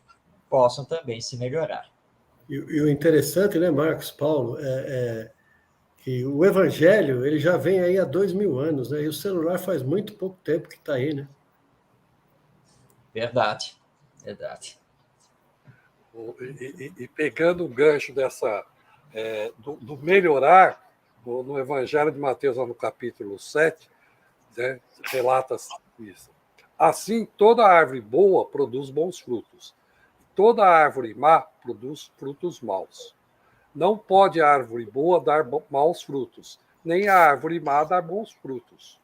possam também se melhorar. E o interessante, né, Marcos, Paulo, que o Evangelho ele já vem aí há 2000 anos, né? E o celular faz muito pouco tempo que está aí, né? Verdade, verdade. E pegando o gancho dessa, do melhorar, no Evangelho de Mateus, no capítulo 7, né, relata isso. Assim, toda árvore boa produz bons frutos. Toda árvore má produz frutos maus. Não pode a árvore boa dar maus frutos, nem a árvore má dar bons frutos.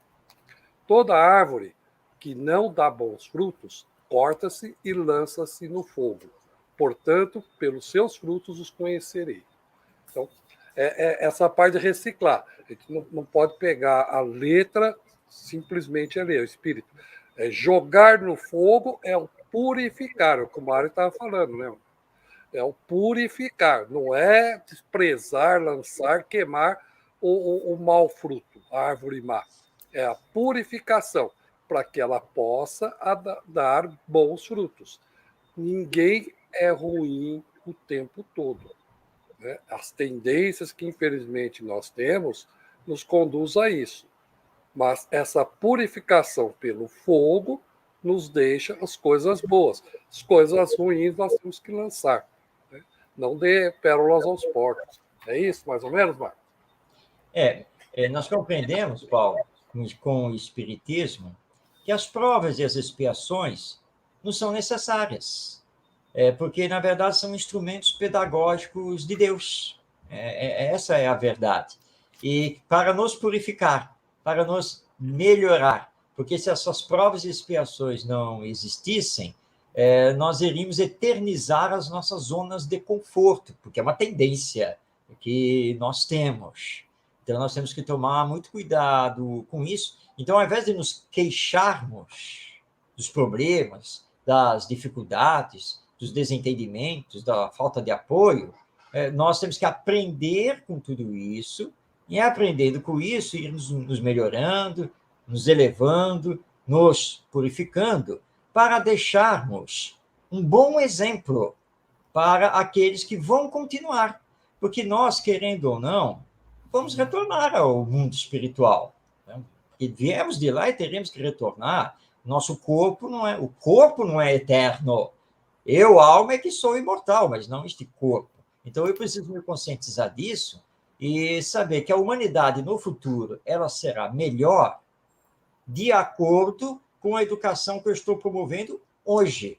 Toda árvore que não dá bons frutos, corta-se e lança-se no fogo. Portanto, pelos seus frutos os conhecerei. Então, essa parte de reciclar. A gente não pode pegar a letra, simplesmente ler, o espírito. Jogar no fogo é o purificar, é o que o Mário estava falando, né? É o purificar, não é desprezar, lançar, queimar o mau fruto, a árvore má. É a purificação, para que ela possa dar bons frutos. Ninguém é ruim o tempo todo, né? As tendências que, infelizmente, nós temos nos conduz a isso. Mas essa purificação pelo fogo nos deixa as coisas boas. As coisas ruins nós temos que lançar, né? Não dê pérolas aos porcos. É isso, mais ou menos, Marcos? Nós compreendemos, Paulo, com o Espiritismo, que as provas e as expiações não são necessárias, porque, na verdade, são instrumentos pedagógicos de Deus. Essa é a verdade. E para nos purificar, para nos melhorar, porque se essas provas e expiações não existissem, nós iríamos eternizar as nossas zonas de conforto, porque é uma tendência que nós temos. Então, nós temos que tomar muito cuidado com isso. Então, ao invés de nos queixarmos dos problemas, das dificuldades, dos desentendimentos, da falta de apoio, nós temos que aprender com tudo isso, e aprendendo com isso, ir nos melhorando, nos elevando, nos purificando, para deixarmos um bom exemplo para aqueles que vão continuar. Porque nós, querendo ou não, vamos retornar ao mundo espiritual, né? E viemos de lá e teremos que retornar. O corpo não é eterno. Eu, alma, é que sou imortal, mas não este corpo. Então, eu preciso me conscientizar disso e saber que a humanidade, no futuro, ela será melhor de acordo com a educação que eu estou promovendo hoje.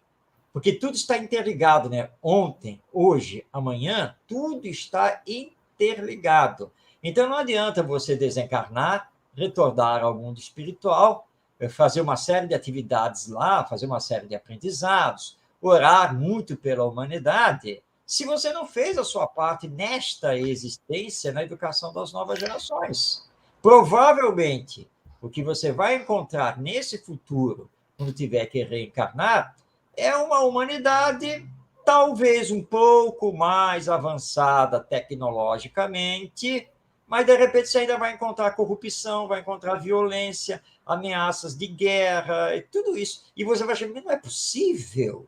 Porque tudo está interligado, né? Ontem, hoje, amanhã, tudo está interligado. Então, não adianta você desencarnar, retornar ao mundo espiritual, fazer uma série de atividades lá, fazer uma série de aprendizados, orar muito pela humanidade, se você não fez a sua parte nesta existência, na educação das novas gerações. Provavelmente, o que você vai encontrar nesse futuro, quando tiver que reencarnar, é uma humanidade talvez um pouco mais avançada tecnologicamente, mas, de repente, você ainda vai encontrar corrupção, vai encontrar violência, ameaças de guerra, e tudo isso. E você vai achar, não é possível.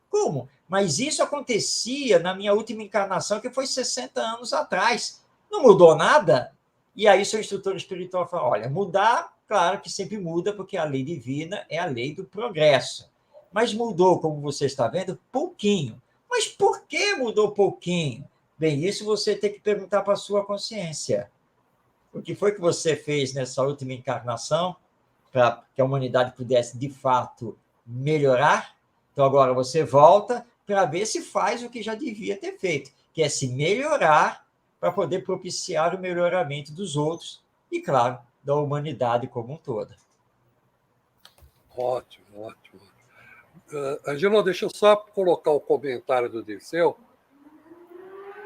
Como? Mas isso acontecia na minha última encarnação, que foi 60 anos atrás. Não mudou nada? E aí seu instrutor espiritual fala, olha, mudar, claro que sempre muda, porque a lei divina é a lei do progresso. Mas mudou, como você está vendo, pouquinho. Mas por que mudou pouquinho? Bem, isso você tem que perguntar para a sua consciência. O que foi que você fez nessa última encarnação para que a humanidade pudesse, de fato, melhorar? Então, agora você volta para ver se faz o que já devia ter feito, que é se melhorar para poder propiciar o melhoramento dos outros e, claro, da humanidade como um todo. Ótimo, ótimo. Angelo, deixa eu só colocar o comentário do Dirceu.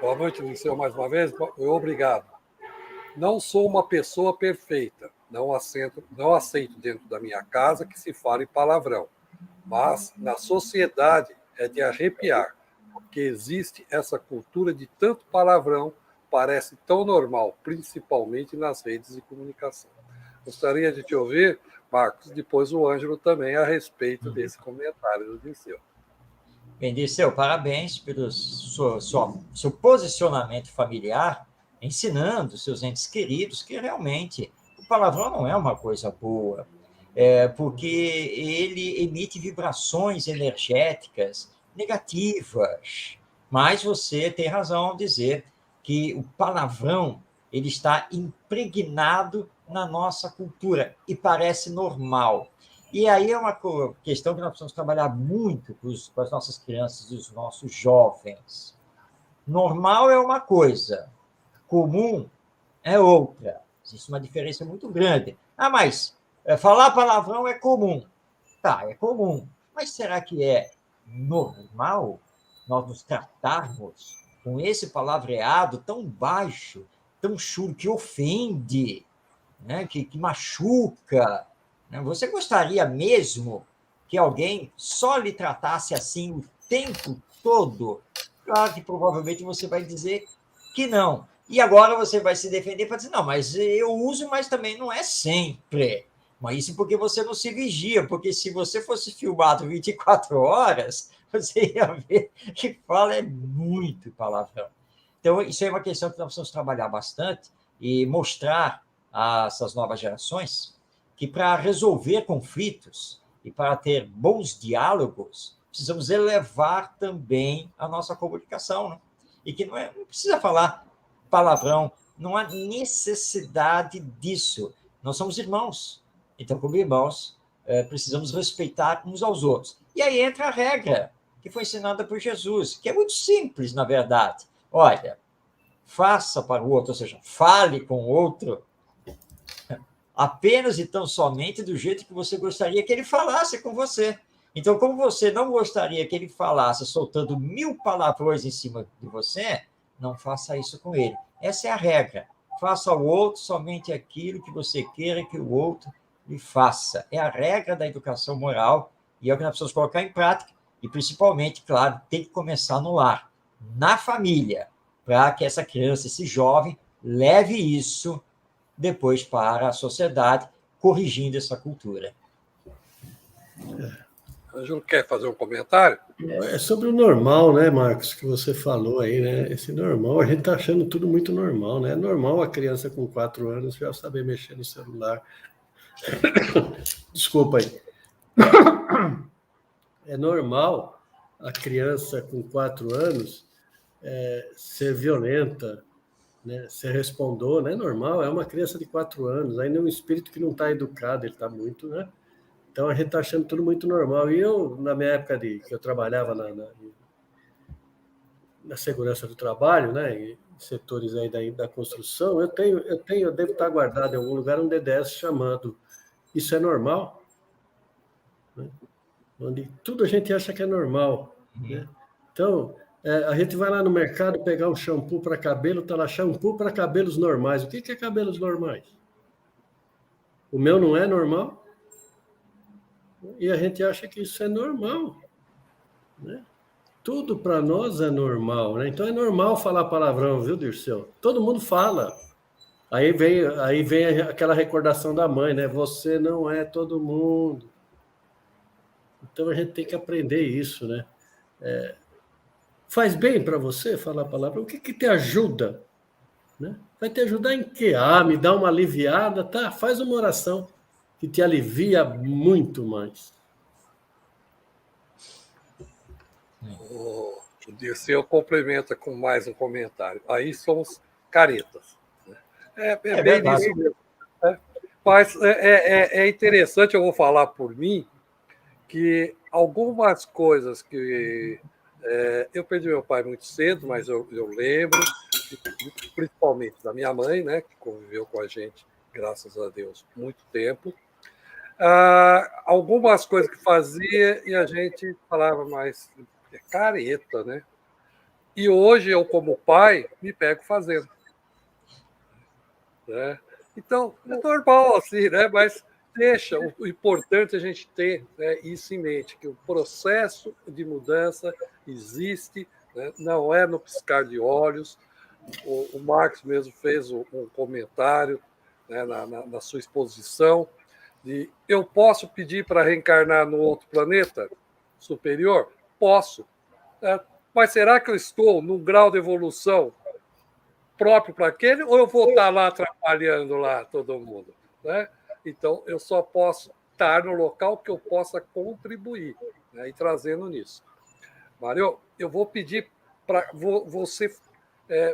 Boa noite, Dirceu, mais uma vez. Obrigado. Não sou uma pessoa perfeita. Não aceito dentro da minha casa que se fale palavrão. Mas, na sociedade, é de arrepiar, porque existe essa cultura de tanto palavrão, parece tão normal, principalmente nas redes de comunicação. Gostaria de te ouvir, Marcos, depois o Ângelo também, a respeito desse comentário do Dirceu. Bem, Dirceu, parabéns pelo seu posicionamento familiar, ensinando seus entes queridos que realmente o palavrão não é uma coisa boa, porque ele emite vibrações energéticas negativas. Mas você tem razão ao dizer que o palavrão ele está impregnado na nossa cultura e parece normal. E aí é uma questão que nós precisamos trabalhar muito com as nossas crianças e os nossos jovens. Normal é uma coisa, comum é outra. Existe uma diferença muito grande. Mas falar palavrão é comum. Tá, é comum. Mas será que é normal nós nos tratarmos com esse palavreado tão baixo, tão chulo, que ofende, né? que machuca? Né? Você gostaria mesmo que alguém só lhe tratasse assim o tempo todo? Claro que provavelmente você vai dizer que não. E agora você vai se defender para dizer, não, mas eu uso, mas também não é sempre. Mas isso porque você não se vigia, porque se você fosse filmado 24 horas, você ia ver que fala é muito palavrão. Então, isso é uma questão que nós precisamos trabalhar bastante e mostrar a essas novas gerações que para resolver conflitos e para ter bons diálogos, precisamos elevar também a nossa comunicação, né? E que não precisa falar palavrão, não há necessidade disso. Nós somos irmãos. Então, como irmãos, precisamos respeitar uns aos outros. E aí entra a regra que foi ensinada por Jesus, que é muito simples, na verdade. Olha, faça para o outro, ou seja, fale com o outro apenas e tão somente do jeito que você gostaria que ele falasse com você. Então, como você não gostaria que ele falasse soltando 1000 palavrões em cima de você, não faça isso com ele. Essa é a regra. Faça ao outro somente aquilo que você queira que o outro lhe faça. É a regra da educação moral e é o que nós precisamos colocar em prática. E, principalmente, claro, tem que começar no lar, na família, para que essa criança, esse jovem, leve isso depois para a sociedade, corrigindo essa cultura. Ângelo quer fazer um comentário? É sobre o normal, né, Marcos, que você falou aí, né? Esse normal, a gente está achando tudo muito normal, né? É normal a criança com 4 anos já saber mexer no celular. Desculpa aí. É normal a criança com 4 anos ser violenta, né? Ser respondona, é normal, é uma criança de 4 anos, ainda é um espírito que não está educado, ele está muito, né? Então a gente está achando tudo muito normal. E eu, na minha época que eu trabalhava na segurança do trabalho, né, em setores aí da construção, eu devo estar guardado em algum lugar um DDS chamado Isso é Normal, né? Onde tudo a gente acha que é normal, né? Então, a gente vai lá no mercado pegar um shampoo para cabelo, está lá shampoo para cabelos normais. O que é cabelos normais? O meu não é normal? E a gente acha que isso é normal, né? Tudo para nós é normal, né? Então é normal falar palavrão, viu, Dirceu? Todo mundo fala. Aí vem aquela recordação da mãe, né? Você não é todo mundo. Então a gente tem que aprender isso, né? Faz bem para você falar palavrão? O que te ajuda? Né? Vai te ajudar em quê? Me dá uma aliviada, tá? Faz uma oração que te alivia muito mais. O Dirceu complementa com mais um comentário. Aí somos caretas. É bem verdade. isso mesmo. Né? Mas é interessante, eu vou falar por mim, que algumas coisas que... eu perdi meu pai muito cedo, mas eu lembro, principalmente da minha mãe, né, que conviveu com a gente, graças a Deus, muito tempo. Algumas coisas que fazia e a gente falava, mas é careta, né? E hoje eu, como pai, me pego fazendo. Né? Então, é normal assim, né? Mas deixa, o importante é a gente ter, né, isso em mente, que o processo de mudança existe, né? Não é no piscar de olhos. O Marx mesmo fez um comentário, né, na sua exposição, de eu posso pedir para reencarnar no outro planeta superior? Posso. Né? Mas será que eu estou num grau de evolução próprio para aquele, ou eu vou estar lá atrapalhando lá todo mundo? Né? Então, eu só posso estar no local que eu possa contribuir, né, e trazendo nisso. Mário, eu vou pedir para você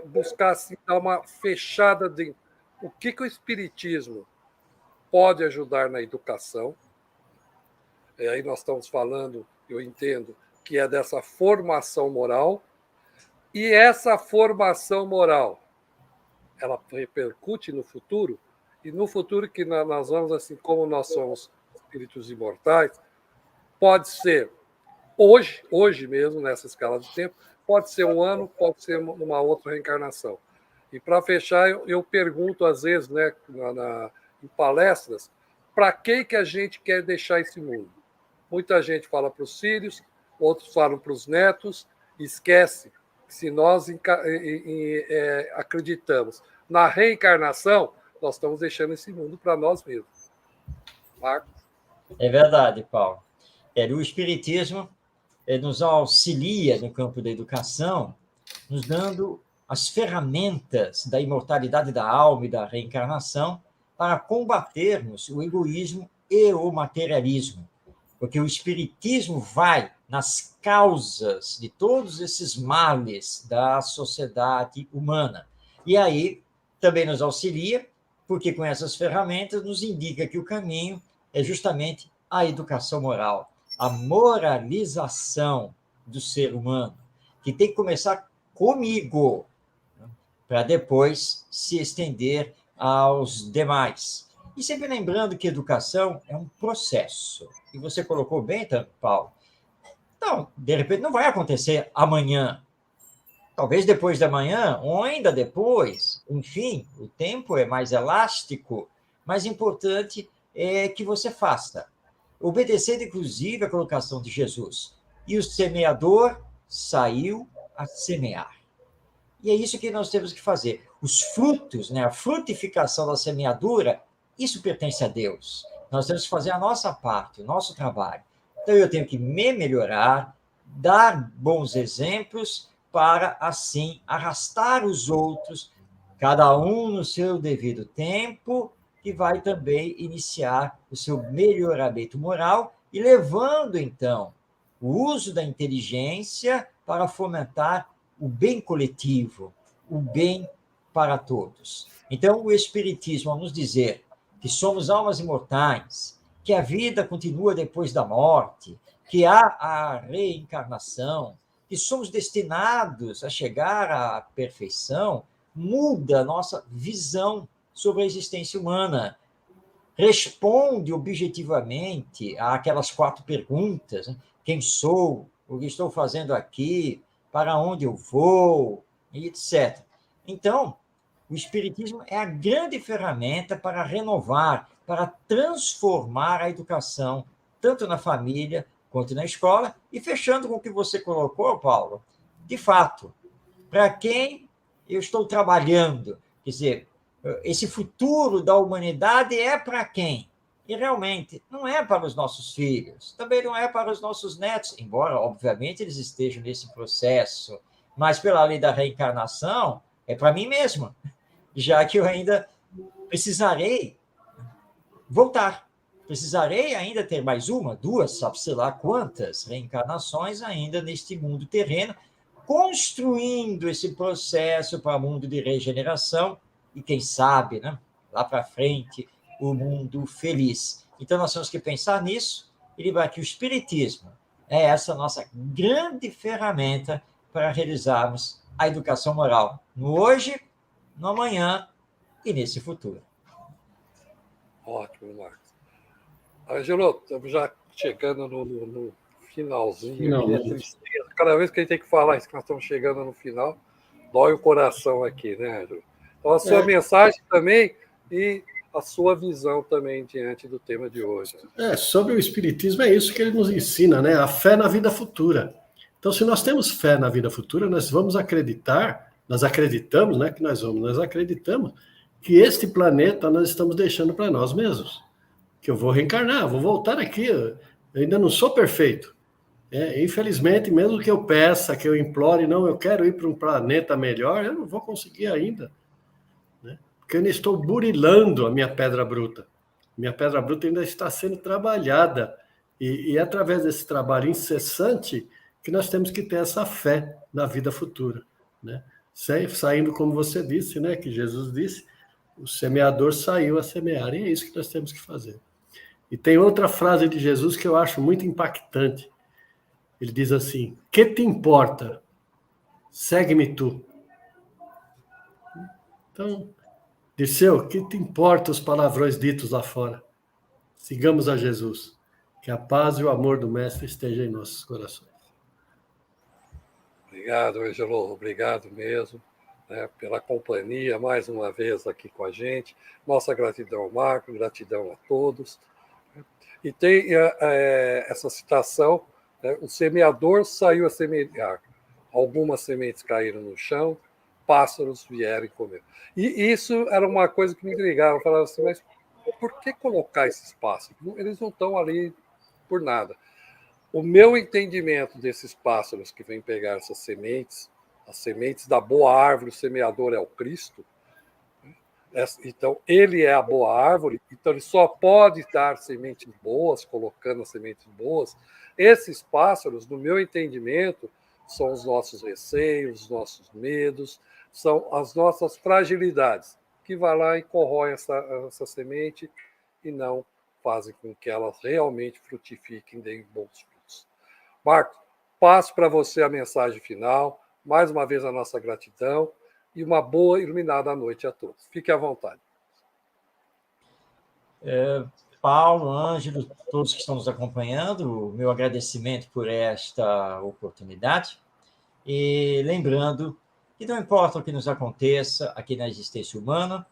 buscar assim, dar uma fechada de o que o Espiritismo pode ajudar na educação. Aí nós estamos falando, eu entendo, que é dessa formação moral, e essa formação moral, ela repercute no futuro, e no futuro que nós vamos, assim como nós somos espíritos imortais, pode ser hoje mesmo, nessa escala de tempo, pode ser um ano, pode ser uma outra reencarnação. E para fechar, eu pergunto às vezes, né, em palestras, para que a gente quer deixar esse mundo? Muita gente fala para os filhos, outros falam para os netos, e esquece que se nós acreditamos na reencarnação, nós estamos deixando esse mundo para nós mesmos. Marcos? É verdade, Paulo. O Espiritismo nos auxilia no campo da educação, nos dando as ferramentas da imortalidade da alma e da reencarnação para combatermos o egoísmo e o materialismo. Porque o Espiritismo vai nas causas de todos esses males da sociedade humana. E aí também nos auxilia, porque com essas ferramentas nos indica que o caminho é justamente a educação moral, a moralização do ser humano, que tem que começar comigo, para depois se estender aos demais. E sempre lembrando que educação é um processo. E você colocou bem, Paulo. Então, de repente, não vai acontecer amanhã. Talvez depois da manhã, ou ainda depois. Enfim, o tempo é mais elástico. Mais importante é que você faça. Obedecendo, inclusive, a colocação de Jesus. E o semeador saiu a semear. E é isso que nós temos que fazer. Os frutos, né, a frutificação da semeadura, isso pertence a Deus. Nós temos que fazer a nossa parte, o nosso trabalho. Então, eu tenho que me melhorar, dar bons exemplos para, assim, arrastar os outros, cada um no seu devido tempo, que vai também iniciar o seu melhoramento moral e levando, então, o uso da inteligência para fomentar o bem coletivo, o bem para todos. Então, o Espiritismo, ao nos dizer que somos almas imortais, que a vida continua depois da morte, que há a reencarnação, que somos destinados a chegar à perfeição, muda a nossa visão sobre a existência humana. Responde objetivamente àquelas 4 perguntas, né? Quem sou? O que estou fazendo aqui? Para onde eu vou? Etc. Então, o Espiritismo é a grande ferramenta para renovar, para transformar a educação, tanto na família quanto na escola. E fechando com o que você colocou, Paulo, de fato, para quem eu estou trabalhando, quer dizer, esse futuro da humanidade é para quem? E realmente não é para os nossos filhos, também não é para os nossos netos, embora, obviamente, eles estejam nesse processo, mas pela lei da reencarnação, é para mim mesmo, já que eu ainda precisarei voltar, precisarei ainda ter mais uma, 2, sabe-se lá quantas reencarnações ainda neste mundo terreno, construindo esse processo para o mundo de regeneração e, quem sabe, né, lá para frente, o mundo feliz. Então, nós temos que pensar nisso e lembrar que o Espiritismo é essa nossa grande ferramenta para realizarmos a educação moral no hoje, no amanhã e nesse futuro. Ótimo, Marcos. Ângelo, estamos já chegando no finalzinho. Aqui, é tristeza. Cada vez que a gente tem que falar isso, que nós estamos chegando no final, dói o coração aqui, né, Ângelo? Então, a sua mensagem também e a sua visão também diante do tema de hoje. Sobre o Espiritismo, é isso que ele nos ensina, né? A fé na vida futura. Então, se nós temos fé na vida futura, nós vamos acreditar, nós acreditamos, né, que nós acreditamos que este planeta nós estamos deixando para nós mesmos. Que eu vou reencarnar, vou voltar aqui, eu ainda não sou perfeito. Infelizmente, mesmo que eu peça, que eu implore, não, eu quero ir para um planeta melhor, eu não vou conseguir ainda. Né? Porque eu ainda estou burilando a minha pedra bruta. Minha pedra bruta ainda está sendo trabalhada. E através desse trabalho incessante, que nós temos que ter essa fé na vida futura, né? Saindo, como você disse, né, que Jesus disse, o semeador saiu a semear, e é isso que nós temos que fazer. E tem outra frase de Jesus que eu acho muito impactante. Ele diz assim: que te importa? Segue-me tu. Então, Dirceu, que te importa os palavrões ditos lá fora? Sigamos a Jesus. Que a paz e o amor do Mestre estejam em nossos corações. Obrigado, Ângelo. Obrigado mesmo, né, pela companhia mais uma vez aqui com a gente. Nossa gratidão ao Marco, gratidão a todos. E tem essa citação, né, o semeador saiu a semear. Algumas sementes caíram no chão, pássaros vieram e comeram. E isso era uma coisa que me intrigava. Eu falava assim, mas por que colocar esses pássaros? Eles não estão ali por nada. O meu entendimento desses pássaros que vêm pegar essas sementes, as sementes da boa árvore, o semeador é o Cristo. Então, ele é a boa árvore, então ele só pode dar sementes boas, colocando as sementes boas. Esses pássaros, no meu entendimento, são os nossos receios, os nossos medos, são as nossas fragilidades, que vai lá e corrói essa semente e não fazem com que elas realmente frutifiquem e deem bons frutos. Marcos, passo para você a mensagem final. Mais uma vez, a nossa gratidão e uma boa iluminada noite a todos. Fique à vontade. Paulo, Ângelo, todos que estão nos acompanhando, o meu agradecimento por esta oportunidade. E lembrando que não importa o que nos aconteça aqui na existência humana,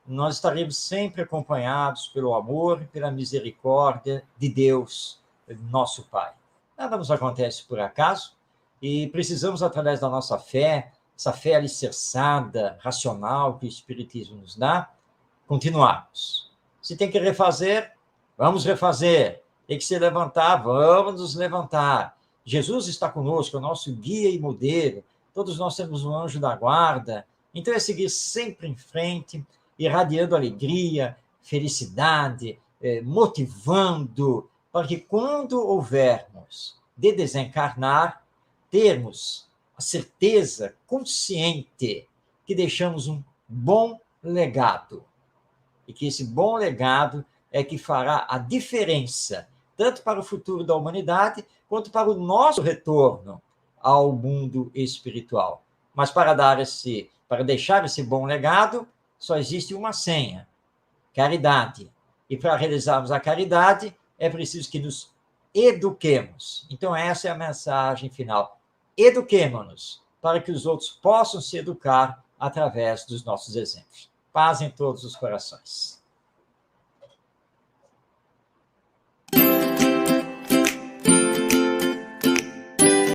nós estaremos sempre acompanhados pelo amor e pela misericórdia de Deus, nosso Pai. Nada nos acontece por acaso e precisamos, através da nossa fé, essa fé alicerçada, racional que o Espiritismo nos dá, continuarmos. Se tem que refazer, vamos refazer. Tem que se levantar, vamos nos levantar. Jesus está conosco, é o nosso guia e modelo. Todos nós temos um anjo da guarda. Então é seguir sempre em frente, irradiando alegria, felicidade, motivando, para que quando houvermos de desencarnar, termos a certeza consciente que deixamos um bom legado. E que esse bom legado é que fará a diferença, tanto para o futuro da humanidade, quanto para o nosso retorno ao mundo espiritual. Mas para deixar esse bom legado, só existe uma senha: caridade. E para realizarmos a caridade, é preciso que nos eduquemos. Então, essa é a mensagem final. Eduquemo-nos para que os outros possam se educar através dos nossos exemplos. Paz em todos os corações.